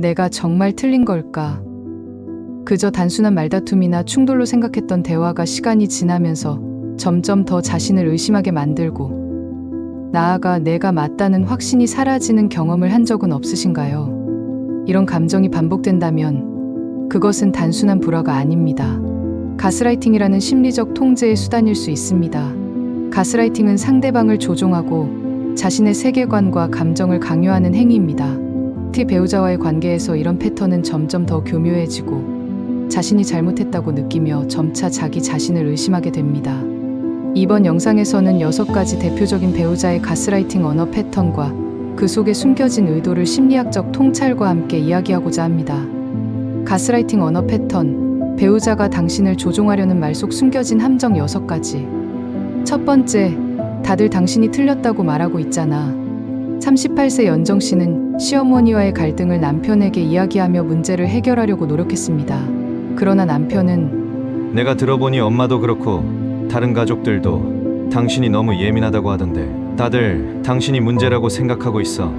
내가 정말 틀린 걸까? 그저 단순한 말다툼이나 충돌로 생각했던 대화가 시간이 지나면서 점점 더 자신을 의심하게 만들고, 나아가 내가 맞다는 확신이 사라지는 경험을 한 적은 없으신가요? 이런 감정이 반복된다면 그것은 단순한 불화가 아닙니다. 가스라이팅이라는 심리적 통제의 수단일 수 있습니다. 가스라이팅은 상대방을 조종하고 자신의 세계관과 감정을 강요하는 행위입니다. 특히 배우자와의 관계에서 이런 패턴은 점점 더 교묘해지고 자신이 잘못했다고 느끼며 점차 자기 자신을 의심하게 됩니다. 이번 영상에서는 6가지 대표적인 배우자의 가스라이팅 언어 패턴과 그 속에 숨겨진 의도를 심리학적 통찰과 함께 이야기하고자 합니다. 가스라이팅 언어 패턴, 배우자가 당신을 조종하려는 말 속 숨겨진 함정 6가지. 첫 번째, 다들 당신이 틀렸다고 말하고 있잖아. 38세 연정 씨는 시어머니와의 갈등을 남편에게 이야기하며 문제를 해결하려고 노력했습니다. 그러나 남편은 내가 들어보니 엄마도 그렇고 다른 가족들도 당신이 너무 예민하다고 하던데 다들 당신이 문제라고 생각하고 있어.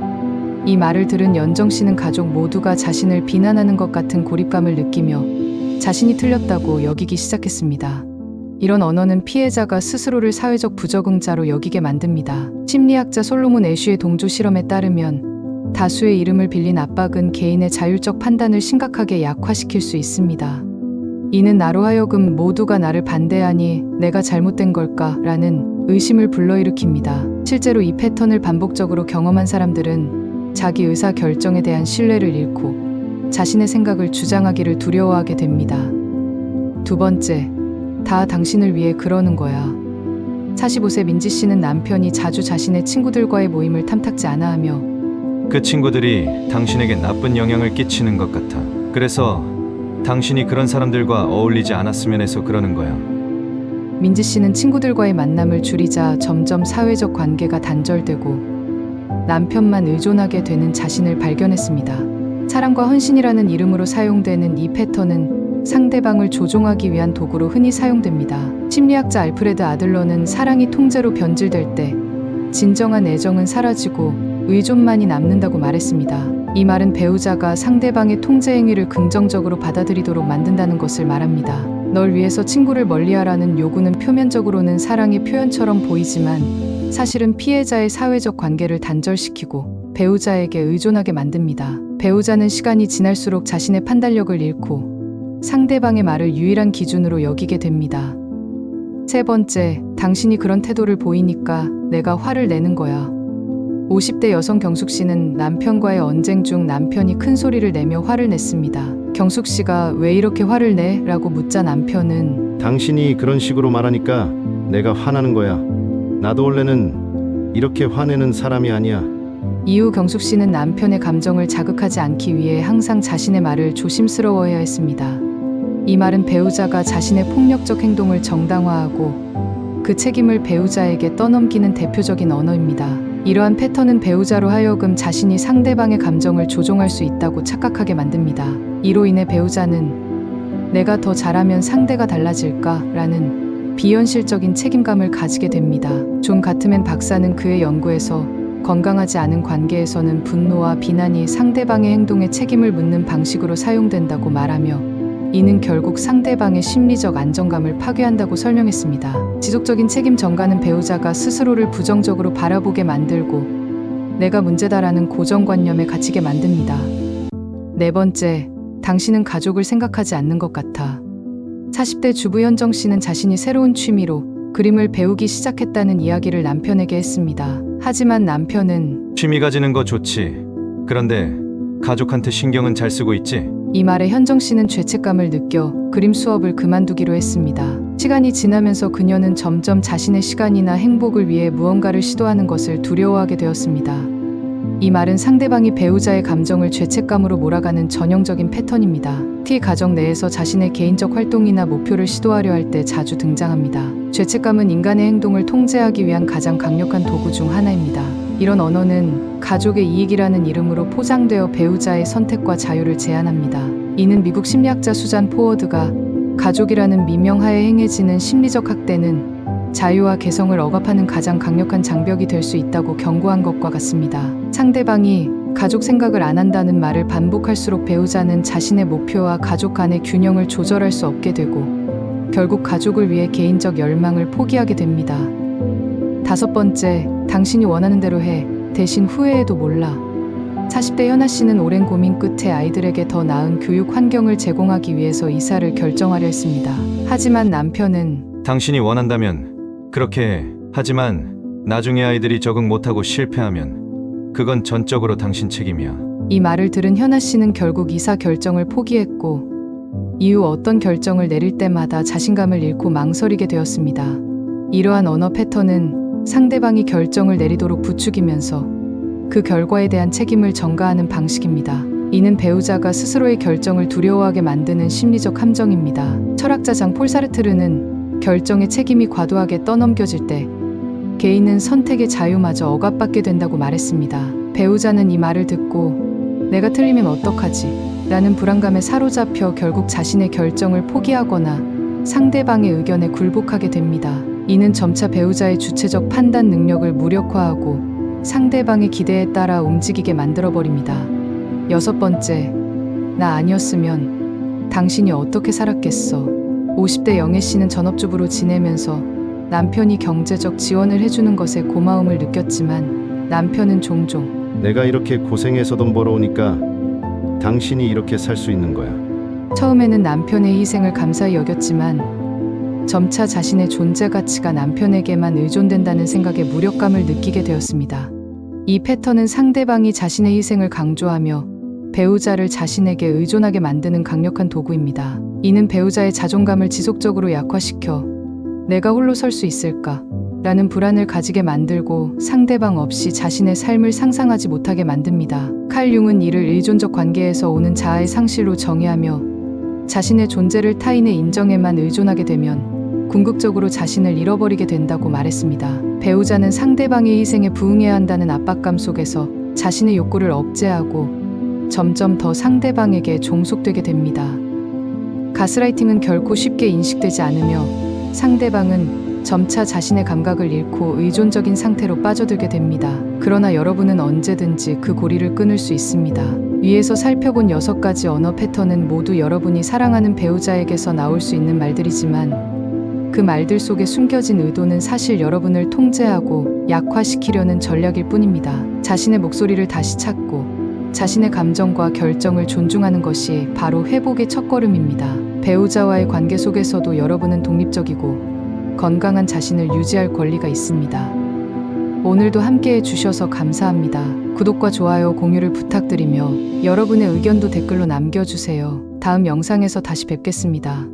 이 말을 들은 연정 씨는 가족 모두가 자신을 비난하는 것 같은 고립감을 느끼며 자신이 틀렸다고 여기기 시작했습니다. 이런 언어는 피해자가 스스로를 사회적 부적응자로 여기게 만듭니다. 심리학자 솔로몬 애쉬의 동조 실험에 따르면 다수의 이름을 빌린 압박은 개인의 자율적 판단을 심각하게 약화시킬 수 있습니다. 이는 나로 하여금 모두가 나를 반대하니 내가 잘못된 걸까? 라는 의심을 불러일으킵니다. 실제로 이 패턴을 반복적으로 경험한 사람들은 자기 의사 결정에 대한 신뢰를 잃고 자신의 생각을 주장하기를 두려워하게 됩니다. 두 번째, 다 당신을 위해 그러는 거야. 45세 민지 씨는 남편이 자주 자신의 친구들과의 모임을 탐탁지 않아 하며 그 친구들이 당신에게 나쁜 영향을 끼치는 것 같아. 그래서 당신이 그런 사람들과 어울리지 않았으면 해서 그러는 거야. 민지 씨는 친구들과의 만남을 줄이자 점점 사회적 관계가 단절되고 남편만 의존하게 되는 자신을 발견했습니다. 사랑과 헌신이라는 이름으로 사용되는 이 패턴은 상대방을 조종하기 위한 도구로 흔히 사용됩니다. 심리학자 알프레드 아들러는 사랑이 통제로 변질될 때 진정한 애정은 사라지고 의존만이 남는다고 말했습니다. 이 말은 배우자가 상대방의 통제 행위를 긍정적으로 받아들이도록 만든다는 것을 말합니다. 널 위해서 친구를 멀리하라는 요구는 표면적으로는 사랑의 표현처럼 보이지만 사실은 피해자의 사회적 관계를 단절시키고 배우자에게 의존하게 만듭니다. 배우자는 시간이 지날수록 자신의 판단력을 잃고 상대방의 말을 유일한 기준으로 여기게 됩니다. 세 번째, 당신이 그런 태도를 보이니까 내가 화를 내는 거야. 50대 여성 경숙 씨는 남편과의 언쟁 중 남편이 큰 소리를 내며 화를 냈습니다. 경숙 씨가 왜 이렇게 화를 내? 라고 묻자 남편은 당신이 그런 식으로 말하니까 내가 화나는 거야. 나도 원래는 이렇게 화내는 사람이 아니야. 이후 경숙 씨는 남편의 감정을 자극하지 않기 위해 항상 자신의 말을 조심스러워해야 했습니다. 이 말은 배우자가 자신의 폭력적 행동을 정당화하고 그 책임을 배우자에게 떠넘기는 대표적인 언어입니다. 이러한 패턴은 배우자로 하여금 자신이 상대방의 감정을 조종할 수 있다고 착각하게 만듭니다. 이로 인해 배우자는 내가 더 잘하면 상대가 달라질까? 라는 비현실적인 책임감을 가지게 됩니다. 존 가트맨 박사는 그의 연구에서 건강하지 않은 관계에서는 분노와 비난이 상대방의 행동에 책임을 묻는 방식으로 사용된다고 말하며 이는 결국 상대방의 심리적 안정감을 파괴한다고 설명했습니다. 지속적인 책임 전가는 배우자가 스스로를 부정적으로 바라보게 만들고 내가 문제다라는 고정관념에 갇히게 만듭니다. 네 번째, 당신은 가족을 생각하지 않는 것 같아. 40대 주부 현정 씨는 자신이 새로운 취미로 그림을 배우기 시작했다는 이야기를 남편에게 했습니다. 하지만 남편은 취미 가지는 거 좋지. 그런데 가족한테 신경은 잘 쓰고 있지? 이 말에 현정 씨는 죄책감을 느껴 그림 수업을 그만두기로 했습니다. 시간이 지나면서 그녀는 점점 자신의 시간이나 행복을 위해 무언가를 시도하는 것을 두려워하게 되었습니다. 이 말은 상대방이 배우자의 감정을 죄책감으로 몰아가는 전형적인 패턴입니다. 특히 가정 내에서 자신의 개인적 활동이나 목표를 시도하려 할 때 자주 등장합니다. 죄책감은 인간의 행동을 통제하기 위한 가장 강력한 도구 중 하나입니다. 이런 언어는 가족의 이익이라는 이름으로 포장되어 배우자의 선택과 자유를 제한합니다. 이는 미국 심리학자 수잔 포워드가 가족이라는 미명하에 행해지는 심리적 학대는 자유와 개성을 억압하는 가장 강력한 장벽이 될 수 있다고 경고한 것과 같습니다. 상대방이 가족 생각을 안 한다는 말을 반복할수록 배우자는 자신의 목표와 가족 간의 균형을 조절할 수 없게 되고 결국 가족을 위해 개인적 열망을 포기하게 됩니다. 5번째, 당신이 원하는 대로 해. 대신 후회해도 몰라. 40대 현아 씨는 오랜 고민 끝에 아이들에게 더 나은 교육 환경을 제공하기 위해서 이사를 결정하려 했습니다. 하지만 남편은 당신이 원한다면 그렇게 해. 하지만 나중에 아이들이 적응 못하고 실패하면 그건 전적으로 당신 책임이야. 이 말을 들은 현아 씨는 결국 이사 결정을 포기했고 이후 어떤 결정을 내릴 때마다 자신감을 잃고 망설이게 되었습니다. 이러한 언어 패턴은 상대방이 결정을 내리도록 부추기면서 그 결과에 대한 책임을 전가하는 방식입니다. 이는 배우자가 스스로의 결정을 두려워하게 만드는 심리적 함정입니다. 철학자 장 폴 사르트르는 결정의 책임이 과도하게 떠넘겨질 때 개인은 선택의 자유마저 억압받게 된다고 말했습니다. 배우자는 이 말을 듣고 내가 틀리면 어떡하지? 라는 불안감에 사로잡혀 결국 자신의 결정을 포기하거나 상대방의 의견에 굴복하게 됩니다. 이는 점차 배우자의 주체적 판단 능력을 무력화하고 상대방의 기대에 따라 움직이게 만들어버립니다. 6번째, 나 아니었으면 당신이 어떻게 살았겠어? 50대 영애 씨는 전업주부로 지내면서 남편이 경제적 지원을 해주는 것에 고마움을 느꼈지만 남편은 종종 내가 이렇게 고생해서 돈 벌어오니까 당신이 이렇게 살 수 있는 거야. 처음에는 남편의 희생을 감사히 여겼지만 점차 자신의 존재 가치가 남편에게만 의존된다는 생각에 무력감을 느끼게 되었습니다. 이 패턴은 상대방이 자신의 희생을 강조하며 배우자를 자신에게 의존하게 만드는 강력한 도구입니다. 이는 배우자의 자존감을 지속적으로 약화시켜 내가 홀로 설 수 있을까? 라는 불안을 가지게 만들고 상대방 없이 자신의 삶을 상상하지 못하게 만듭니다. 칼 융은 이를 의존적 관계에서 오는 자아의 상실로 정의하며 자신의 존재를 타인의 인정에만 의존하게 되면 궁극적으로 자신을 잃어버리게 된다고 말했습니다. 배우자는 상대방의 희생에 부응해야 한다는 압박감 속에서 자신의 욕구를 억제하고 점점 더 상대방에게 종속되게 됩니다. 가스라이팅은 결코 쉽게 인식되지 않으며 상대방은 점차 자신의 감각을 잃고 의존적인 상태로 빠져들게 됩니다. 그러나 여러분은 언제든지 그 고리를 끊을 수 있습니다. 위에서 살펴본 6가지 언어 패턴은 모두 여러분이 사랑하는 배우자에게서 나올 수 있는 말들이지만 그 말들 속에 숨겨진 의도는 사실 여러분을 통제하고 약화시키려는 전략일 뿐입니다. 자신의 목소리를 다시 찾고 자신의 감정과 결정을 존중하는 것이 바로 회복의 첫걸음입니다. 배우자와의 관계 속에서도 여러분은 독립적이고 건강한 자신을 유지할 권리가 있습니다. 오늘도 함께해 주셔서 감사합니다. 구독과 좋아요, 공유를 부탁드리며 여러분의 의견도 댓글로 남겨주세요. 다음 영상에서 다시 뵙겠습니다.